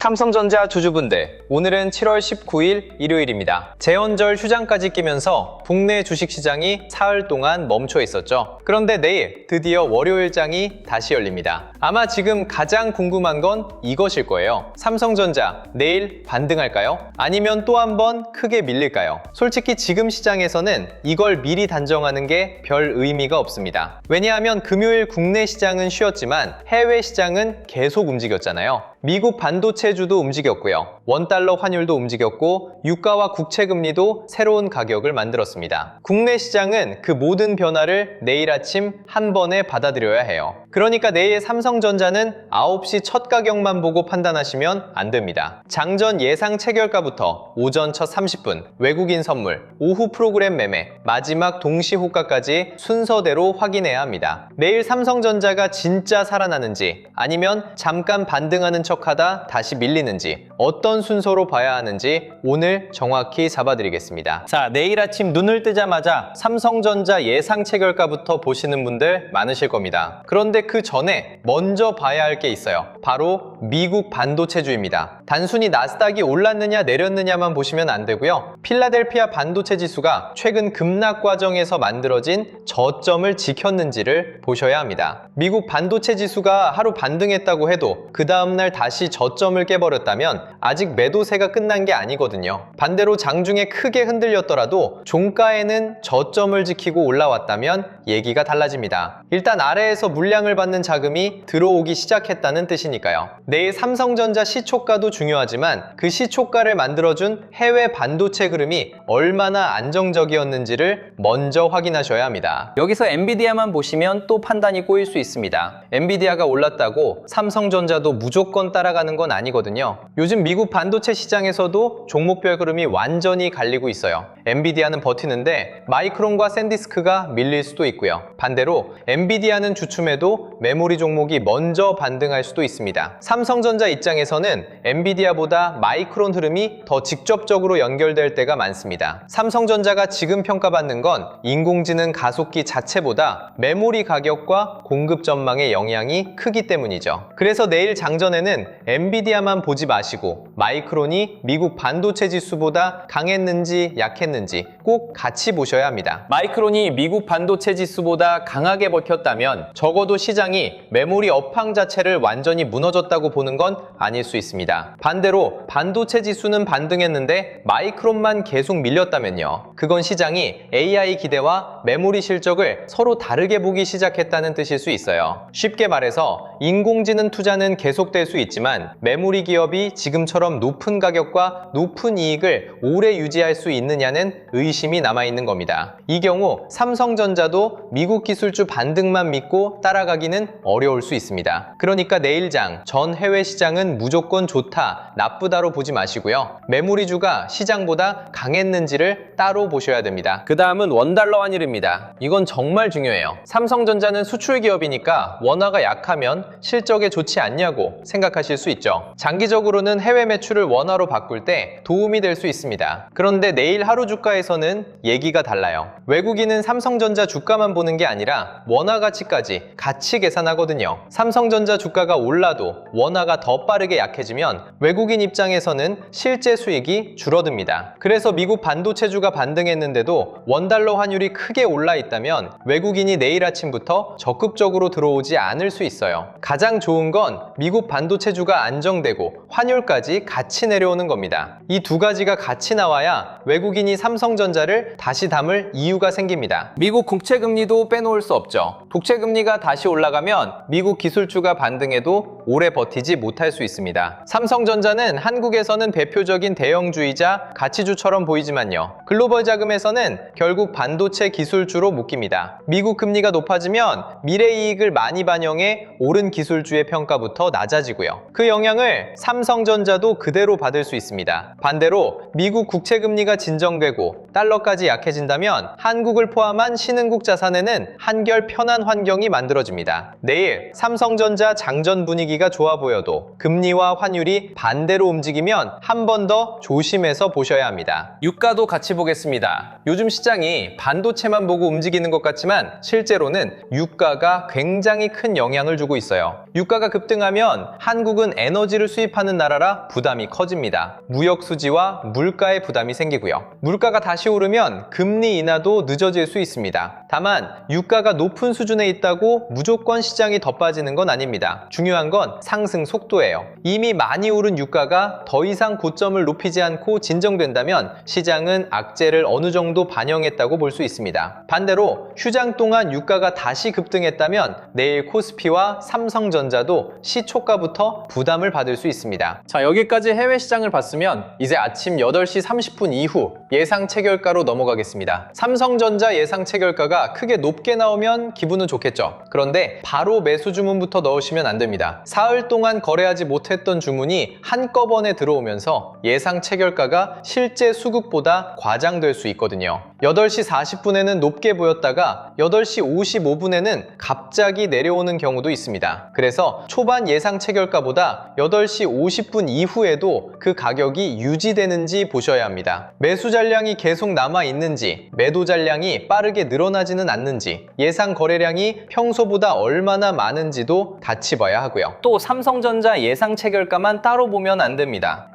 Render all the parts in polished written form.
삼성전자 주주분들, 오늘은 7월 19일 일요일입니다. 제헌절 휴장까지 끼면서 국내 주식시장이 사흘 동안 멈춰 있었죠. 그런데 내일 드디어 월요일장이 다시 열립니다. 아마 지금 가장 궁금한 건 이것일 거예요. 삼성전자 내일 반등할까요? 아니면 또 한 번 크게 밀릴까요? 솔직히 지금 시장에서는 이걸 미리 단정하는 게 별 의미가 없습니다. 왜냐하면 금요일 국내 시장은 쉬었지만 해외 시장은 계속 움직였잖아요. 미국 반도체주도 움직였고요. 원달러 환율도 움직였고 유가와 국채금리도 새로운 가격을 만들었습니다. 국내 시장은 그 모든 변화를 내일 아침 한 번에 받아들여야 해요. 그러니까 내일 삼성전자는 9시 첫 가격만 보고 판단하시면 안 됩니다. 장전 예상 체결가부터 오전 첫 30분, 외국인 선물, 오후 프로그램 매매, 마지막 동시 호가까지 순서대로 확인해야 합니다. 내일 삼성전자가 진짜 살아나는지 아니면 잠깐 반등하는 척하다 다시 밀리는지 어떤 순서로 봐야 하는지 오늘 정확히 잡아드리겠습니다. 자, 내일 아침 눈을 뜨자마자 삼성전자 예상 체결가부터 보시는 분들 많으실 겁니다. 그런데 그 전에 먼저 봐야 할 게 있어요. 바로 미국 반도체주입니다. 단순히 나스닥이 올랐느냐 내렸느냐만 보시면 안 되고요. 필라델피아 반도체 지수가 최근 급락 과정에서 만들어진 저점을 지켰는지를 보셔야 합니다. 미국 반도체 지수가 하루 반등했다고 해도 그 다음날 다시 저점을 깨버렸다면 아직 매도세가 끝난 게 아니거든요. 반대로 장중에 크게 흔들렸더라도 종가에는 저점을 지키고 올라왔다면 얘기가 달라집니다. 일단 아래에서 물량을 받는 자금이 들어오기 시작했다는 뜻이니까요. 내일 삼성전자 시초가도 중요하지만 그 시초가를 만들어준 해외 반도체 흐름이 얼마나 안정적이었는지를 먼저 확인하셔야 합니다. 여기서 엔비디아만 보시면 또 판단이 꼬일 수 있습니다. 엔비디아가 올랐다고 삼성전자도 무조건 따라가는 건 아니거든요. 요즘 미국 반도체 시장에서도 종목별 흐름이 완전히 갈리고 있어요. 엔비디아는 버티는데 마이크론과 샌디스크가 밀릴 수도 있고요. 반대로 엔비디아는 주춤해도 메모리 종목이 먼저 반등할 수도 있습니다. 삼성전자 입장에서는 엔비디아보다 마이크론 흐름이 더 직접적으로 연결될 때가 많습니다. 삼성전자가 지금 평가받는 건 인공지능 가속기 자체보다 메모리 가격과 공급 전망의 영향이 크기 때문이죠. 그래서 내일 장전에는 엔비디아만 보지 마시고 마이크론이 미국 반도체 지수보다 강했는지 약했는지 꼭 같이 보셔야 합니다. 마이크론이 미국 반도체 지수보다 강하게 버텼다면 적어도 시장이 메모리 업황 자체를 완전히 무너졌다고 보는 건 아닐 수 있습니다. 반대로 반도체 지수는 반등했는데 마이크론만 계속 밀렸다면요. 그건 시장이 AI 기대와 메모리 실적을 서로 다르게 보기 시작했다는 뜻일 수 있어요. 쉽게 말해서 인공지능 투자는 계속될 수 있지만 메모리 기업이 지금처럼 높은 가격과 높은 이익을 오래 유지할 수 있느냐는 의심이 남아있는 겁니다. 이 경우 삼성전자도 미국 기술주 반등만 믿고 따라가기는 어려울 수 있습니다. 그러니까 내일장 전 해외 시장은 무조건 좋다, 나쁘다로 보지 마시고요. 메모리주가 시장보다 강했는지를 따로 보셔야 됩니다. 그 다음은 원달러 환율입니다. 이건 정말 중요해요. 삼성전자는 수출 기업이니까 원화가 약하면 실적에 좋지 않냐고 생각하실 수 있죠. 장기적으로는 해외 매출을 원화로 바꿀 때 도움이 될 수 있습니다. 그런데 내일 하루 주가에서는 얘기가 달라요. 외국인은 삼성전자 주가만 보는 게 아니라 원화 가치까지 같이 계산하거든요. 삼성전자 주가가 올라도 원화가 더 빠르게 약해지면 외국인 입장에서는 실제 수익이 줄어듭니다. 그래서 미국 반도체주가 반등했는데도 원달러 환율이 크게 올라 있다면 외국인이 내일 아침부터 적극적으로 들어오지 않을 수 있어요. 가장 좋은 건 미국 반도체주가 안정되고 환율까지 같이 내려오는 겁니다. 이 두 가지가 같이 나와야 외국인이 삼성전자를 다시 담을 이유가 생깁니다. 미국 국채금리도 빼놓을 수 없죠. 국채금리가 다시 올라가면 미국 기술주가 반등해도 오래 버티지 못할 수 있습니다. 삼성전자는 한국에서는 대표적인 대형주이자 가치주처럼 보이지만요. 글로벌 자금에서는 결국 반도체 기술주로 묶입니다. 미국 금리가 높아지면 미래이익을 많이 반영해 오른 기술주의 평가부터 낮아지고요. 그 영향을 삼성전자도 그대로 받을 수 있습니다. 반대로 미국 국채금리가 진정되고 달러까지 약해진다면 한국을 포함한 신흥국 자산에는 한결 편안한 편안한 환경이 만들어집니다. 내일 삼성전자 장전 분위기가 좋아 보여도 금리와 환율이 반대로 움직이면 한 번 더 조심해서 보셔야 합니다. 유가도 같이 보겠습니다. 요즘 시장이 반도체만 보고 움직이는 것 같지만 실제로는 유가가 굉장히 큰 영향을 주고 있어요. 유가가 급등하면 한국은 에너지를 수입하는 나라라 부담이 커집니다. 무역 수지와 물가의 부담이 생기고요. 물가가 다시 오르면 금리 인하도 늦어질 수 있습니다. 다만 유가가 높은 수준에 있다고 무조건 시장이 더 빠지는 건 아닙니다. 중요한 건 상승 속도예요. 이미 많이 오른 유가가 더 이상 고점을 높이지 않고 진정된다면 시장은 악재를 어느 정도 반영했다고 볼 수 있습니다. 반대로 휴장 동안 유가가 다시 급등했다면 내일 코스피와 삼성전자도 시초가부터 부담을 받을 수 있습니다. 자, 여기까지 해외 시장을 봤으면 이제 아침 8시 30분 이후 예상 체결가로 넘어가겠습니다. 삼성전자 예상 체결가가 크게 높게 나오면 기분은 좋겠죠. 그런데 바로 매수 주문부터 넣으시면 안 됩니다. 사흘 동안 거래하지 못했던 주문이 한꺼번에 들어오면서 예상 체결가가 실제 수급보다 과장될 수 있거든요. 8시 40분에는 높게 보였다가 8시 55분에는 갑자기 내려오는 경우도 있습니다. 그래서 초반 예상 체결가보다 8시 50분 이후에도 그 가격이 유지되는지 보셔야 합니다. 매수 잔량이 계속 남아 있는지, 매도 잔량이 빠르게 늘어나지는 않는지, 예상 거래량이 평소보다 얼마나 많은지도 같이 봐야 하고요. 또 삼성전자 예상 체결가만 따로 보면 안 됩니다.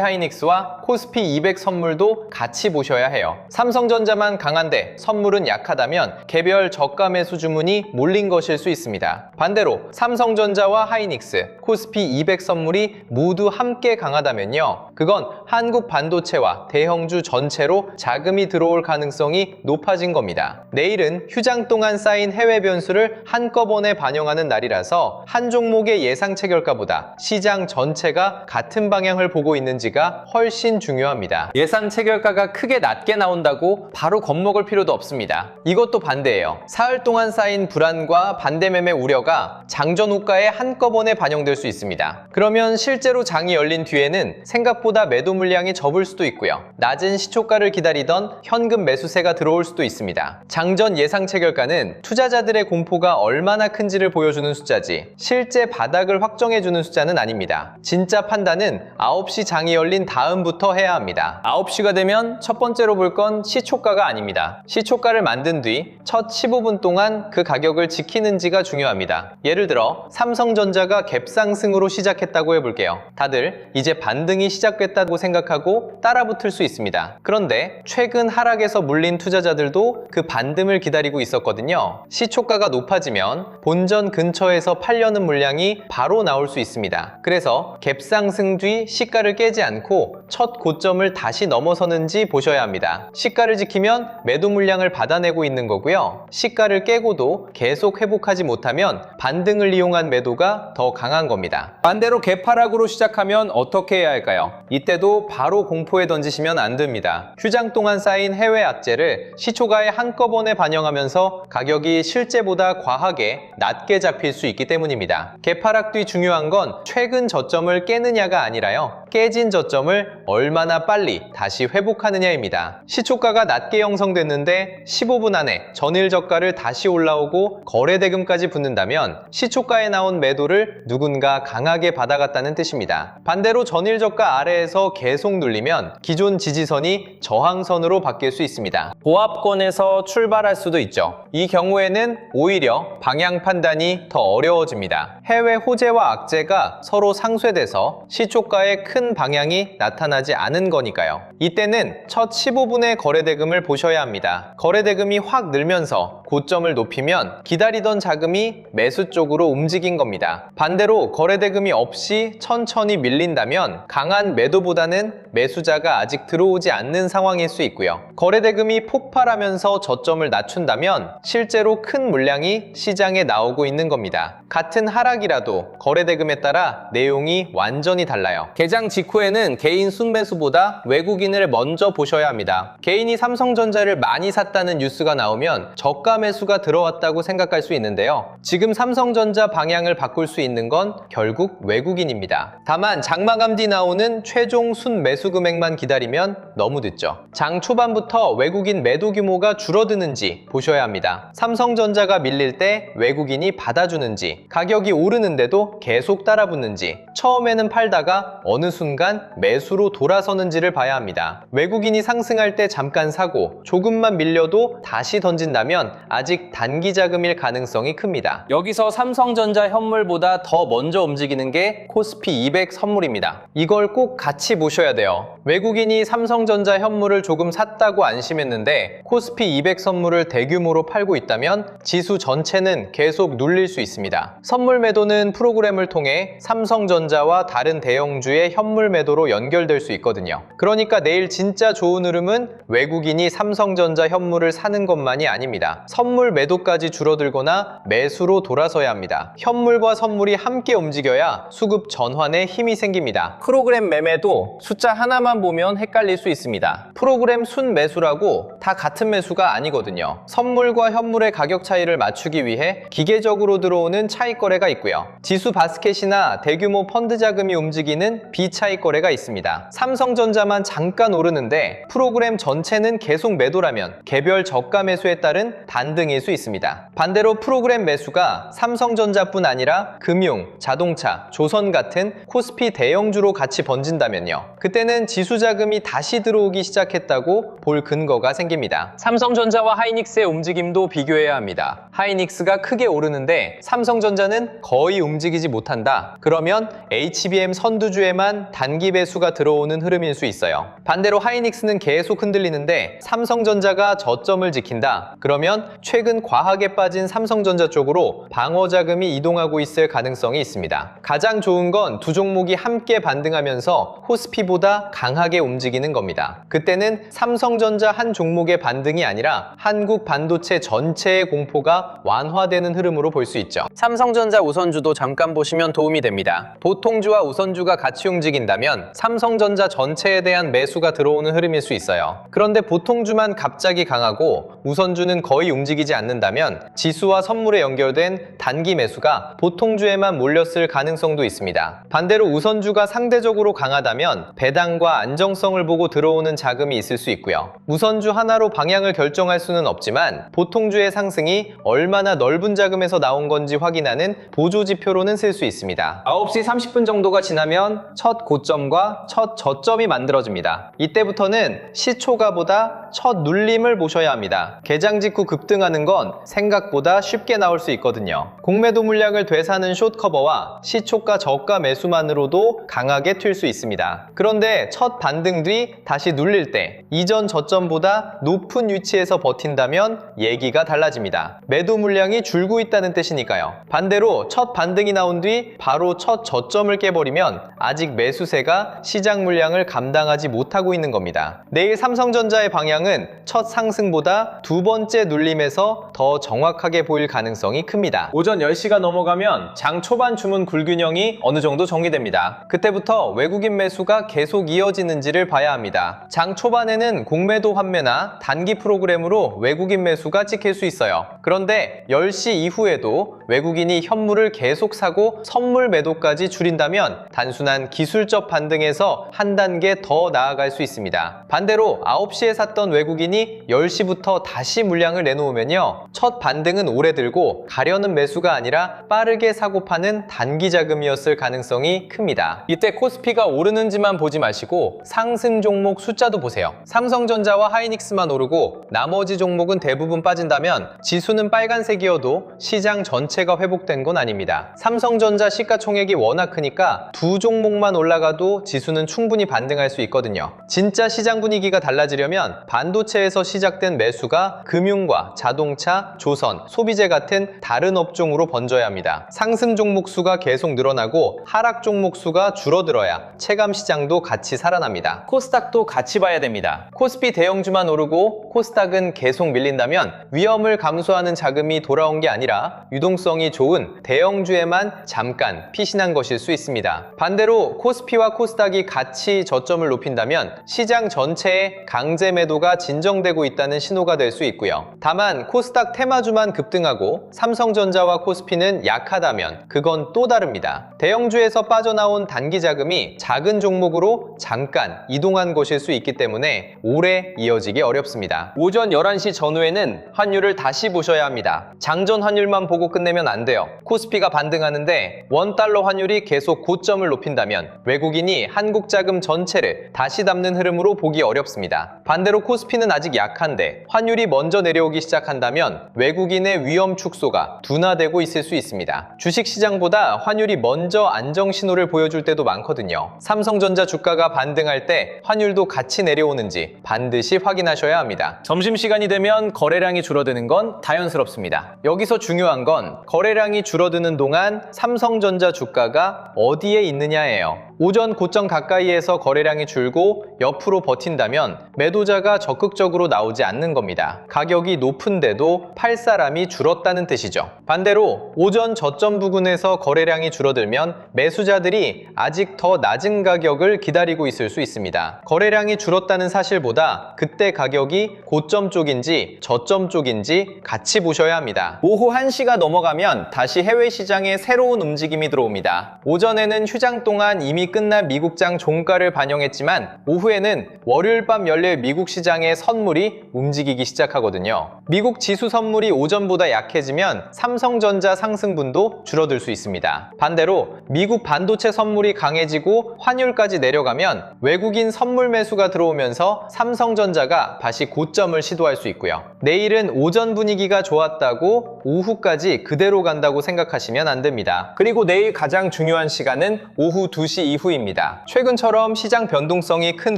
SK하이닉스와 코스피 200 선물도 같이 보셔야 해요. 삼성전자만 강한데 선물은 약하다면 개별 저가 매수 주문이 몰린 것일 수 있습니다. 반대로 삼성전자와 하이닉스, 코스피 200 선물이 모두 함께 강하다면요. 그건 한국 반도체와 대형주 전체로 자금이 들어올 가능성이 높아진 겁니다. 내일은 휴장 동안 쌓인 해외 변수를 한꺼번에 반영하는 날이라서 한 종목의 예상 체결가보다 시장 전체가 같은 방향을 보고 있는지가 훨씬 중요합니다. 예상 체결가가 크게 낮게 나온다고 바로 겁먹을 필요도 없습니다. 이것도 반대예요. 사흘 동안 쌓인 불안과 반대매매 우려가 장전 호가에 한꺼번에 반영될 수 있습니다. 그러면 실제로 장이 열린 뒤에는 생각보다 매도 물량이 접을 수도 있고요. 낮은 시초가를 기다리던 현금 매수세가 들어올 수도 있습니다. 장전 예상 체결가는 투자자들의 공포가 얼마나 큰지를 보여주는 숫자지 실제 바닥을 확정해주는 숫자는 아닙니다. 진짜 판단은 9시 장이 열린 다음부터 해야 합니다. 9시가 되면 첫 번째로 볼 건 시초가가 아닙니다. 시초가를 만든 뒤 첫 15분 동안 그 가격을 지키는지가 중요합니다. 예를 들어 삼성전자가 갭상승으로 시작했다고 해볼게요. 다들 이제 반등이 시작됐다고 생각하고 따라붙을 수 있습니다. 그런데 최근 하락에서 물린 투자자들도 그 반등을 기다리고 있었거든요. 시초가가 높아지면 본전 근처에서 팔려는 물량이 바로 나올 수 있습니다. 그래서 갭상승 뒤 시가를 깨지 않고 첫 고점을 다시 넘어서는지 보셔야 합니다. 시가를 지키면 매도 물량을 받아내고 있는 거고요. 시가를 깨고도 계속 회복하지 못하면 반등을 이용한 매도가 더 강한 겁니다. 반대로 개파락으로 시작하면 어떻게 해야 할까요? 이때도 바로 공포에 던지시면 안 됩니다. 휴장 동안 쌓인 해외 악재를 시초가에 한꺼번에 반영하면서 가격이 실제보다 과하게 낮게 잡힐 수 있기 때문입니다. 개파락 뒤 중요한 건 최근 저점을 깨느냐가 아니라요. 깨진 저점을 얼마나 빨리 다시 회복하느냐입니다. 시초가가 낮게 형성됐는데 15분 안에 전일 저가를 다시 올라오고 거래대금까지 붙는다면 시초가에 나온 매도를 누군가 강하게 받아갔다는 뜻입니다. 반대로 전일 저가 아래에서 계속 눌리면 기존 지지선이 저항선으로 바뀔 수 있습니다. 보합권에서 출발할 수도 있죠. 이 경우에는 오히려 방향 판단이 더 어려워집니다. 해외 호재와 악재가 서로 상쇄돼서 시초가에 큰 방향이 나타나지 않은 거니까요. 이때는 첫 15분의 거래대금을 보셔야 합니다. 거래대금이 확 늘면서 고점을 높이면 기다리던 자금이 매수 쪽으로 움직인 겁니다. 반대로 거래대금이 없이 천천히 밀린다면 강한 매도보다는 매수자가 아직 들어오지 않는 상황일 수 있고요. 거래대금이 폭발하면서 저점을 낮춘다면 실제로 큰 물량이 시장에 나오고 있는 겁니다. 같은 하락이라도 거래대금에 따라 내용이 완전히 달라요. 개장 직후에는 개인 순매수보다 외국인을 먼저 보셔야 합니다. 개인이 삼성전자를 많이 샀다는 뉴스가 나오면 저가 저가 매수가 들어왔다고 생각할 수 있는데요. 지금 삼성전자 방향을 바꿀 수 있는 건 결국 외국인입니다. 다만 장마감 뒤 나오는 최종 순 매수 금액만 기다리면 너무 늦죠. 장 초반부터 외국인 매도 규모가 줄어드는지 보셔야 합니다. 삼성전자가 밀릴 때 외국인이 받아주는지, 가격이 오르는데도 계속 따라붙는지, 처음에는 팔다가 어느 순간 매수로 돌아서는지를 봐야 합니다. 외국인이 상승할 때 잠깐 사고 조금만 밀려도 다시 던진다면 아직 단기 자금일 가능성이 큽니다. 여기서 삼성전자 현물보다 더 먼저 움직이는 게 코스피 200 선물입니다. 이걸 꼭 같이 보셔야 돼요. 외국인이 삼성전자 현물을 조금 샀다고 안심했는데 코스피 200 선물을 대규모로 팔고 있다면 지수 전체는 계속 눌릴 수 있습니다. 선물 매도는 프로그램을 통해 삼성전자와 다른 대형주의 현물 매도로 연결될 수 있거든요. 그러니까 내일 진짜 좋은 흐름은 외국인이 삼성전자 현물을 사는 것만이 아닙니다. 선물 매도까지 줄어들거나 매수로 돌아서야 합니다. 현물과 선물이 함께 움직여야 수급 전환에 힘이 생깁니다. 프로그램 매매도 숫자 하나만 보면 헷갈릴 수 있습니다. 프로그램 순 매수라고 다 같은 매수가 아니거든요. 선물과 현물의 가격 차이를 맞추기 위해 기계적으로 들어오는 차익 거래가 있고요. 지수 바스켓이나 대규모 펀드 자금이 움직이는 비차익 거래가 있습니다. 삼성전자만 잠깐 오르는데 프로그램 전체는 계속 매도라면 개별 저가 매수에 따른 반등일 수 있습니다. 반대로 프로그램 매수가 삼성전자뿐 아니라 금융, 자동차, 조선 같은 코스피 대형주로 같이 번진다면요. 그때는 지수 자금이 다시 들어오기 시작했다고 볼 근거가 생깁니다. 삼성전자와 하이닉스의 움직임도 비교해야 합니다. 하이닉스가 크게 오르는데 삼성전자는 거의 움직이지 못한다. 그러면 HBM 선두주에만 단기 매수가 들어오는 흐름일 수 있어요. 반대로 하이닉스는 계속 흔들리는데 삼성전자가 저점을 지킨다. 그러면 최근 과하게 빠진 삼성전자 쪽으로 방어 자금이 이동하고 있을 가능성이 있습니다. 가장 좋은 건 두 종목이 함께 반등하면서 코스피보다 강하게 움직이는 겁니다. 그때는 삼성전자 한 종목의 반등이 아니라 한국 반도체 전체의 공포가 완화되는 흐름으로 볼 수 있죠. 삼성전자 우선주도 잠깐 보시면 도움이 됩니다. 보통주와 우선주가 같이 움직인다면 삼성전자 전체에 대한 매수가 들어오는 흐름일 수 있어요. 그런데 보통주만 갑자기 강하고 우선주는 거의 움직이지 않는다면 지수와 선물에 연결된 단기 매수가 보통주에만 몰렸을 가능성도 있습니다. 반대로 우선주가 상대적으로 강하다면 배당과 안정성을 보고 들어오는 자금이 있을 수 있고요. 우선주 하나로 방향을 결정할 수는 없지만 보통주의 상승이 얼마나 넓은 자금에서 나온 건지 확인하는 보조지표로는 쓸 수 있습니다. 9시 30분 정도가 지나면 첫 고점과 첫 저점이 만들어집니다. 이때부터는 시초가보다 첫 눌림을 보셔야 합니다. 개장 직후 급등하는 건 생각보다 쉽게 나올 수 있거든요. 공매도 물량을 되사는 숏커버와 시초가 저가 매수만으로도 강하게 튈 수 있습니다. 그런데 첫 반등 뒤 다시 눌릴 때 이전 저점보다 높은 위치에서 버틴다면 얘기가 달라집니다. 매도 물량이 줄고 있다는 뜻이니까요. 반대로 첫 반등이 나온 뒤 바로 첫 저점을 깨버리면 아직 매수세가 시장 물량을 감당하지 못하고 있는 겁니다. 내일 삼성전자의 방향은 첫 상승보다 두 번째 눌림에서 더 정확하게 보일 가능성이 큽니다. 오전 10시가 넘어가면 장 초반 주문 굴균형이 어느 정도 정리됩니다. 그때부터 외국인 매수가 계속 이어지는지를 봐야 합니다. 장 초반에는 공매도 환매나 단기 프로그램으로 외국인 매수가 찍힐 수 있어요. 그런데 10시 이후에도 외국인이 현물을 계속 사고 선물 매도까지 줄인다면 단순한 기술적 반등에서 한 단계 더 나아갈 수 있습니다. 반대로 9시에 샀던 외국인이 10시부터 다시 물량을 내놓으면요. 첫 반등은 오래 들고 가려는 매수가 아니라 빠르게 사고 파는 단기 자금이었을 가능성이 큽니다. 이때 코스피가 오르는지만 보지 마시고 상승 종목 숫자도 보세요. 삼성전자와 하이닉스만 오르고 나머지 종목은 대부분 빠진다면 지수는 빨간색이어도 시장 전체가 회복된 건 아닙니다. 삼성전자 시가총액이 워낙 크니까 두 종목만 올라가도 지수는 충분히 반등할 수 있거든요. 진짜 시장 분위기가 달라지려면 반도체에서 시작된 매수가 금융과 자동차, 조선, 소비재 같은 다른 업종으로 번져야 합니다. 상승 종목 수가 계속 늘어나고 하락 종목 수가 줄어들어야 체감 시장도 같이 살아납니다. 코스닥도 같이 봐야 됩니다. 코스피 대형주만 오르고 코스닥은 계속 밀린다면 위험을 감수하는 자금 자금이 돌아온 게 아니라 유동성이 좋은 대형주에만 잠깐 피신한 것일 수 있습니다. 반대로 코스피와 코스닥이 같이 저점을 높인다면 시장 전체에 강제 매도가 진정되고 있다는 신호가 될 수 있고요. 다만 코스닥 테마주만 급등하고 삼성전자와 코스피는 약하다면 그건 또 다릅니다. 대형주에서 빠져나온 단기 자금이 작은 종목으로 잠깐 이동한 것일 수 있기 때문에 오래 이어지기 어렵습니다. 오전 11시 전후에는 환율을 다시 보셔야 합니다. 장전 환율만 보고 끝내면 안 돼요. 코스피가 반등하는데 원달러 환율이 계속 고점을 높인다면 외국인이 한국 자금 전체를 다시 담는 흐름으로 보기 어렵습니다. 반대로 코스피는 아직 약한데 환율이 먼저 내려오기 시작한다면 외국인의 위험 축소가 둔화되고 있을 수 있습니다. 주식시장보다 환율이 먼저 안정 신호를 보여줄 때도 많거든요. 삼성전자 주가가 반등할 때 환율도 같이 내려오는지 반드시 확인하셔야 합니다. 점심시간이 되면 거래량이 줄어드는 건 자연스럽습니다. 여기서 중요한 건 거래량이 줄어드는 동안 삼성전자 주가가 어디에 있느냐예요. 오전 고점 가까이에서 거래량이 줄고 옆으로 버틴다면 매도자가 적극적으로 나오지 않는 겁니다. 가격이 높은데도 팔 사람이 줄었다는 뜻이죠. 반대로 오전 저점 부근에서 거래량이 줄어들면 매수자들이 아직 더 낮은 가격을 기다리고 있을 수 있습니다. 거래량이 줄었다는 사실보다 그때 가격이 고점 쪽인지 저점 쪽인지 같이 보셔야 합니다. 오후 1시가 넘어가면 다시 해외 시장에 새로운 움직임이 들어옵니다. 오전에는 휴장 동안 이미 끝난 미국장 종가를 반영했지만 오후에는 월요일 밤 열릴 미국 시장의 선물이 움직이기 시작하거든요. 미국 지수 선물이 오전보다 약해지면 삼성전자 상승분도 줄어들 수 있습니다. 반대로 미국 반도체 선물이 강해지고 환율까지 내려가면 외국인 선물 매수가 들어오면서 삼성전자가 다시 고점을 시도할 수 있고요. 내일은 오전 분위기가 좋았다고 오후까지 그대로 간다고 생각하시면 안 됩니다. 그리고 내일 가장 중요한 시간은 오후 2시 이후입니다. 최근처럼 시장 변동성이 큰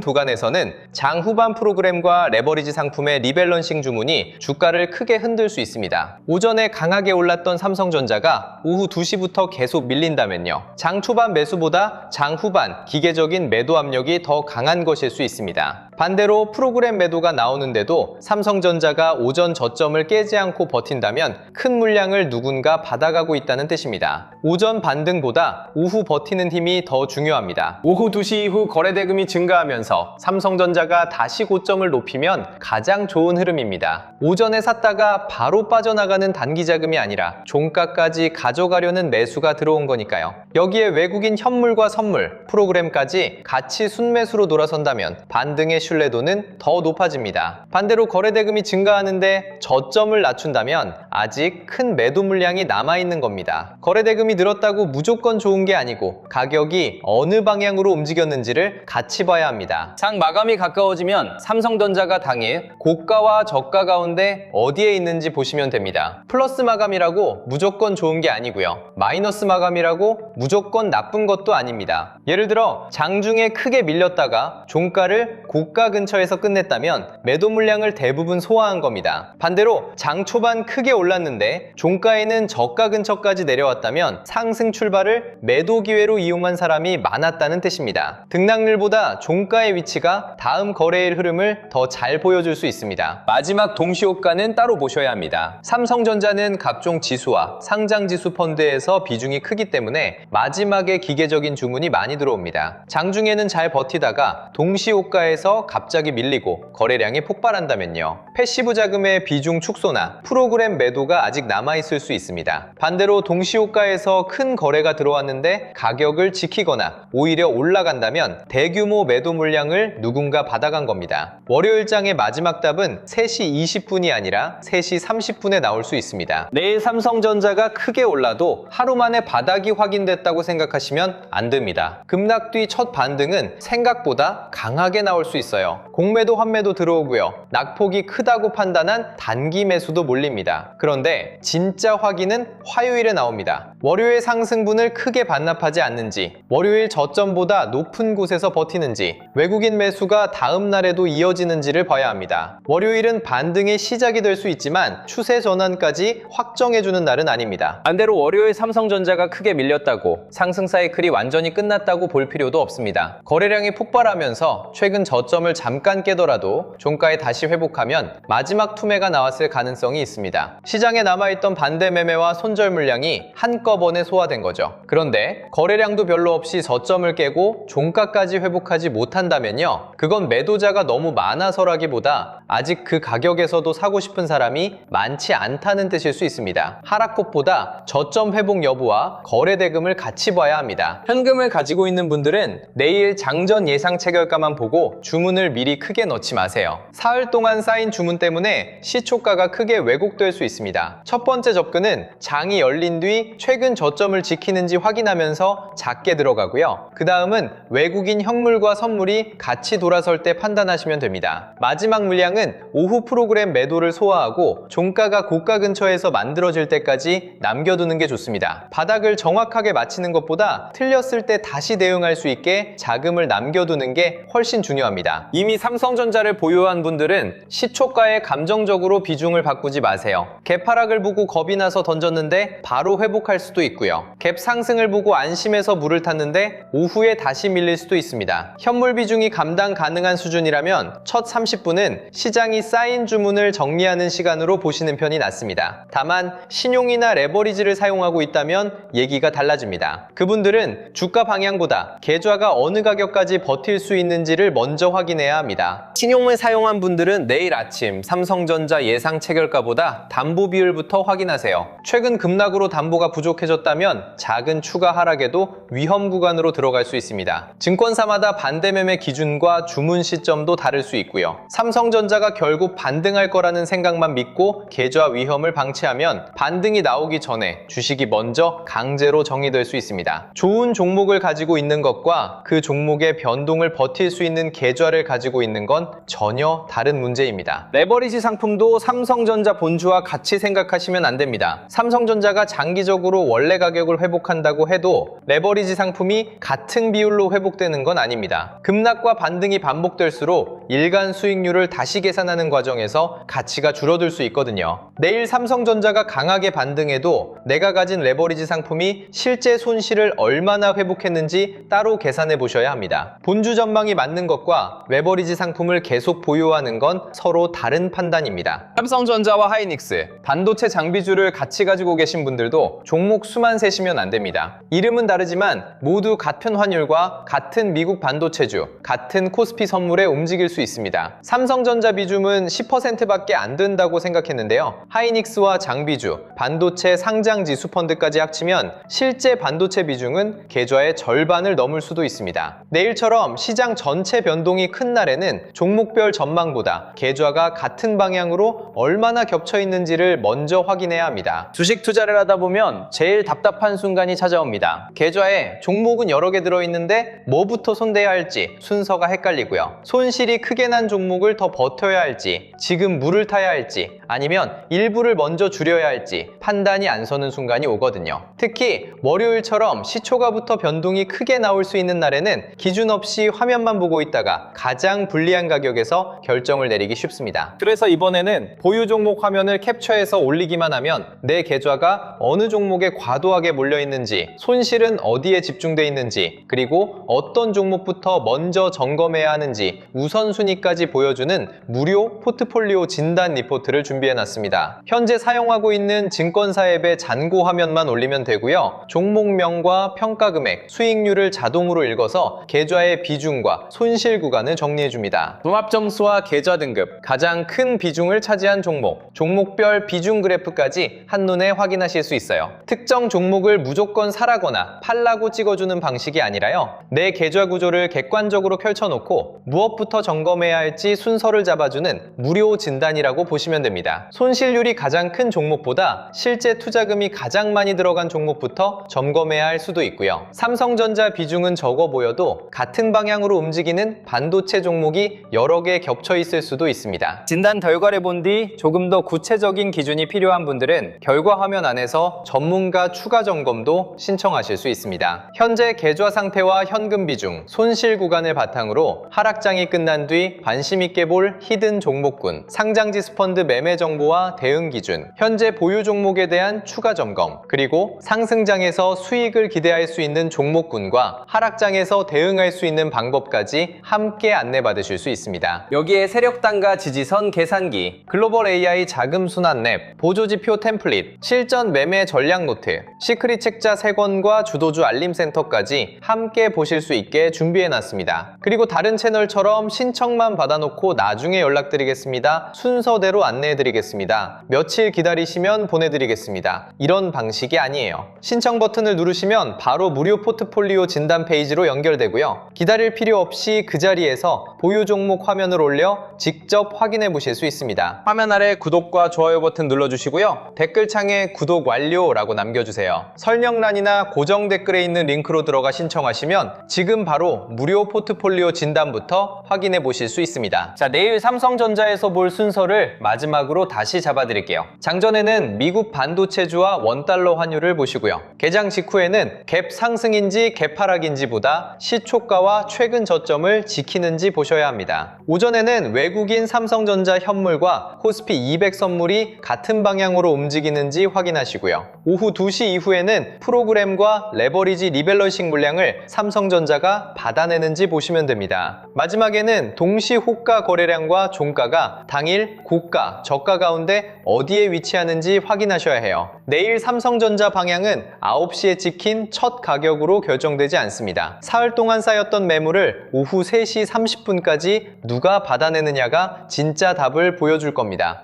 구간에서는 장 후반 프로그램과 레버리지 상품의 리밸런싱 주문이 주가를 크게 흔들 수 있습니다. 오전에 강하게 올랐던 삼성전자가 오후 2시부터 계속 밀린다면요. 장 초반 매수보다 장 후반 기계적인 매도 압력이 더 강한 것일 수 있습니다. 반대로 프로그램 매도가 나오는데도 삼성전자가 오전 저점을 깨지 않고 버틴다면 큰 물량을 누군가 받아가고 있다는 뜻입니다. 오전 반등보다 오후 버티는 힘이 더 중요합니다. 오후 2시 이후 거래대금이 증가하면서 삼성전자가 다시 고점을 높이면 가장 좋은 흐름입니다. 오전에 샀다가 바로 빠져나가는 단기 자금이 아니라 종가까지 가져가려는 매수가 들어온 거니까요. 여기에 외국인 현물과 선물, 프로그램까지 같이 순매수로 돌아선다면 반등의 신뢰도는 더 높아집니다. 반대로 거래대금이 증가하는데 저점을 낮춘다면 아직 큰 매도 물량이 남아있는 겁니다. 거래대금이 늘었다고 무조건 좋은 게 아니고 가격이 어느 방향으로 움직였는지를 같이 봐야 합니다. 장 마감이 가까워지면 삼성전자가 당일 고가와 저가 가운데 어디에 있는지 보시면 됩니다. 플러스 마감이라고 무조건 좋은 게 아니고요. 마이너스 마감이라고 무조건 나쁜 것도 아닙니다. 예를 들어 장중에 크게 밀렸다가 종가를 고가 근처에서 끝냈다면 매도 물량을 대부분 소화한 겁니다. 반대로 장 초반 크게 올랐는데 종가에는 저가 근처까지 내려왔다면 상승 출발을 매도 기회로 이용한 사람이 많았다는 뜻입니다. 등락률보다 종가의 위치가 다음 거래일 흐름을 더 잘 보여줄 수 있습니다. 마지막 동시효과는 따로 보셔야 합니다. 삼성전자는 각종 지수와 상장지수 펀드에서 비중이 크기 때문에 마지막에 기계적인 주문이 많이 들어옵니다. 장중에는 잘 버티다가 동시효과에서 갑자기 밀리고 거래량이 폭발한다면요. 패시브 자금의 비중 축소나 프로그램 매도가 아직 남아있을 수 있습니다. 반대로 동시효과에서 큰 거래가 들어왔는데 가격을 지키거나 오히려 올라간다면 대규모 매도 물량을 누군가 받아간 겁니다. 월요일장의 마지막 답은 3시 20분이 아니라 3시 30분에 나올 수 있습니다. 내일 삼성전자가 크게 올라도 하루 만에 바닥이 확인됐다고 생각하시면 안 됩니다. 급락 뒤 첫 반등은 생각보다 강하게 나올 수 있어요. 공매도 환매도 들어오고요. 낙폭이 크다고 판단한 단기 매수도 몰립니다. 그런데 진짜 확인은 화요일에 나옵니다. 월요일 상승분을 크게 반납하지 않는지, 월요일 저점보다 높은 곳에서 버티는지, 외국인 매수가 다음 날에도 이어지는지를 봐야 합니다. 월요일은 반등의 시작이 될 수 있지만 추세 전환까지 확정해주는 날은 아닙니다. 반대로 월요일 삼성전자가 크게 밀렸다고 상승 사이클이 완전히 끝났다고 볼 필요도 없습니다. 거래량이 폭발하면서 최근 저점 저점을 잠깐 깨더라도 종가에 다시 회복하면 마지막 투매가 나왔을 가능성이 있습니다. 시장에 남아있던 반대 매매와 손절 물량이 한꺼번에 소화된 거죠. 그런데 거래량도 별로 없이 저점을 깨고 종가까지 회복하지 못한다면요, 그건 매도자가 너무 많아서라기보다 아직 그 가격에서도 사고 싶은 사람이 많지 않다는 뜻일 수 있습니다. 하락폭보다 저점 회복 여부와 거래 대금을 같이 봐야 합니다. 현금을 가지고 있는 분들은 내일 장전 예상 체결가만 보고 주문을 미리 크게 넣지 마세요. 사흘 동안 쌓인 주문 때문에 시초가가 크게 왜곡될 수 있습니다. 첫 번째 접근은 장이 열린 뒤 최근 저점을 지키는지 확인하면서 작게 들어가고요. 그 다음은 외국인 현물과 선물이 같이 돌아설 때 판단하시면 됩니다. 마지막 물량은 오후 프로그램 매도를 소화하고 종가가 고가 근처에서 만들어질 때까지 남겨두는 게 좋습니다. 바닥을 정확하게 맞히는 것보다 틀렸을 때 다시 대응할 수 있게 자금을 남겨두는 게 훨씬 중요합니다. 이미 삼성전자를 보유한 분들은 시초가에 감정적으로 비중을 바꾸지 마세요. 갭 하락을 보고 겁이 나서 던졌는데 바로 회복할 수도 있고요. 갭 상승을 보고 안심해서 물을 탔는데 오후에 다시 밀릴 수도 있습니다. 현물 비중이 감당 가능한 수준이라면 첫 30분은 시장이 쌓인 주문을 정리하는 시간으로 보시는 편이 낫습니다. 다만 신용이나 레버리지를 사용하고 있다면 얘기가 달라집니다. 그분들은 주가 방향보다 계좌가 어느 가격까지 버틸 수 있는지를 먼저 확인해야 합니다. 신용을 사용한 분들은 내일 아침 삼성전자 예상 체결가보다 담보 비율부터 확인하세요. 최근 급락으로 담보가 부족해졌다면 작은 추가 하락에도 위험 구간으로 들어갈 수 있습니다. 증권사마다 반대 매매 기준과 주문 시점도 다를 수 있고요. 삼성전자가 결국 반등할 거라는 생각만 믿고 계좌 위험을 방치하면 반등이 나오기 전에 주식이 먼저 강제로 정리될 수 있습니다. 좋은 종목을 가지고 있는 것과 그 종목의 변동을 버틸 수 있는 계좌를 가지고 있는 건 전혀 다른 문제입니다. 레버리지 상품도 삼성전자 본주와 같이 생각하시면 안 됩니다. 삼성전자가 장기적으로 원래 가격을 회복한다고 해도 레버리지 상품이 같은 비율로 회복되는 건 아닙니다. 급락과 반등이 반복될수록 일간 수익률을 다시 계산하는 과정에서 가치가 줄어들 수 있거든요. 내일 삼성전자가 강하게 반등해도 내가 가진 레버리지 상품이 실제 손실을 얼마나 회복했는지 따로 계산해 보셔야 합니다. 본주 전망이 맞는 것과 레버리지 상품을 계속 보유하는 건 서로 다른 판단입니다. 삼성전자와 하이닉스, 반도체 장비주를 같이 가지고 계신 분들도 종목 수만 세시면 안 됩니다. 이름은 다르지만 모두 같은 환율과 같은 미국 반도체주, 같은 코스피 선물에 움직일 수 있습니다. 삼성전자 비중은 10%밖에 안 된다고 생각했는데요. 하이닉스와 장비주, 반도체 상장 지수 펀드까지 합치면 실제 반도체 비중은 계좌의 절반을 넘을 수도 있습니다. 내일처럼 시장 전체 변동이 큰 날에는 종목별 전망보다 계좌가 같은 방향으로 얼마나 겹쳐 있는지를 먼저 확인해야 합니다. 주식 투자를 하다 보면 제일 답답한 순간이 찾아옵니다. 계좌에 종목은 여러 개 들어있는데 뭐부터 손대야 할지 순서가 헷갈리고요. 손실이 크게 난 종목을 더 버텨야 할지, 지금 물을 타야 할지, 아니면 일부를 먼저 줄여야 할지 판단이 안 서는 순간이 오거든요. 특히 월요일처럼 시초가부터 변동이 크게 나올 수 있는 날에는 기준 없이 화면만 보고 있다가 가장 불리한 가격에서 결정을 내리기 쉽습니다. 그래서 이번에는 보유 종목 화면을 캡처해서 올리기만 하면 내 계좌가 어느 종목에 과도하게 몰려 있는지, 손실은 어디에 집중돼 있는지, 그리고 어떤 종목부터 먼저 점검해야 하는지 우선순위까지 보여주는 무료 포트폴리오 진단 리포트를 준비해놨습니다. 현재 사용하고 있는 증권사 앱의 잔고 화면만 올리면 되고요. 종목명과 평가금액, 수익률을 자동으로 읽어서 계좌의 비중과 손실 구간을 정리해줍니다. 종합점수와 계좌 등급, 가장 큰 비중을 차지한 종목, 종목별 비중 그래프까지 한눈에 확인하실 수 있어요. 특정 종목을 무조건 사라거나 팔라고 찍어주는 방식이 아니라요. 내 계좌 구조를 객관적으로 펼쳐놓고 무엇부터 점검해야 할지 순서를 잡아주는 무료 진단이라고 보시면 됩니다. 손실률이 가장 큰 종목보다 실제 투자금이 가장 많이 들어간 종목부터 점검해야 할 수도 있고요. 삼성전자 비중은 적어 보여도 같은 방향으로 움직이는 반도체 종목이 여러 개 겹쳐 있을 수도 있습니다. 진단 결과를 본 뒤 조금 더 구체적인 기준이 필요한 분들은 결과 화면 안에서 전문가 추가 점검도 신청하실 수 있습니다. 현재 계좌 상태와 현금 비중, 손실 구간을 바탕으로 하락장이 끝난 뒤 관심 있게 볼 히든 종목군, 상장지수 펀드 매매 정보와 대응 기준, 현재 보유 종목에 대한 추가 점검, 그리고 상승장에서 수익을 기대할 수 있는 종목군과 하락장에서 대응할 수 있는 방법까지 함께 안내받으실 수 있습니다. 여기에 세력단가 지지선 계산기, 글로벌 AI 자금 순환 랩, 보조지표 템플릿, 실전 매매 전략 노트, 시크릿 책자 3권과 주도주 알림센터까지 함께 보실 수 있게 준비해놨습니다. 그리고 다른 채널처럼 신청만 받아놓고 나중에 연락드리겠습니다, 순서대로 안내해드리겠습니다, 며칠 기다리시면 보내드리겠습니다, 이런 방식이 아니에요. 신청 버튼을 누르시면 바로 무료 포트폴리오 진단 페이지로 연결되고요. 기다릴 필요 없이 그 자리에서 보유 종목 화면을 올려 직접 확인해 보실 수 있습니다. 화면 아래 구독과 좋아요 버튼 눌러주시고요. 댓글창에 구독 완료라고 남겨주세요. 설명란이나 고정 댓글에 있는 링크로 들어가 신청하시면 지금 바로 무료 포트폴리오 진단부터 확인해 보실 수 있습니다. 자, 내일 삼성전자에서 볼 순서를 마지막으로 다시 잡아드릴게요. 장전에는 미국 반도체주와 원달러 환율을 보시고요. 개장 직후에는 갭 상승인지 갭 하락인지보다 시초가와 최근 저점을 지키는지 보셔야 합니다. 오전에는 외국인 삼성전자 현물과 코스피 200 선물이 같은 방향으로 움직이는지 확인하시고요. 오후 2시 이후에는 프로그램과 레버리지 리밸런싱 물량을 삼성전자가 받아내는지 보시면 됩니다. 마지막에는 동시 호가 거래량과 종가가 당일 고가, 저가 가운데 어디에 위치하는지 확인하셔야 해요. 내일 삼성전자 방향은 9시에 찍힌 첫 가격으로 결정되지 않습니다. 사흘 동안 쌓였던 매물을 오후 3시 30분까지 누가 받아내느냐가 진짜 답을 보여줄 겁니다.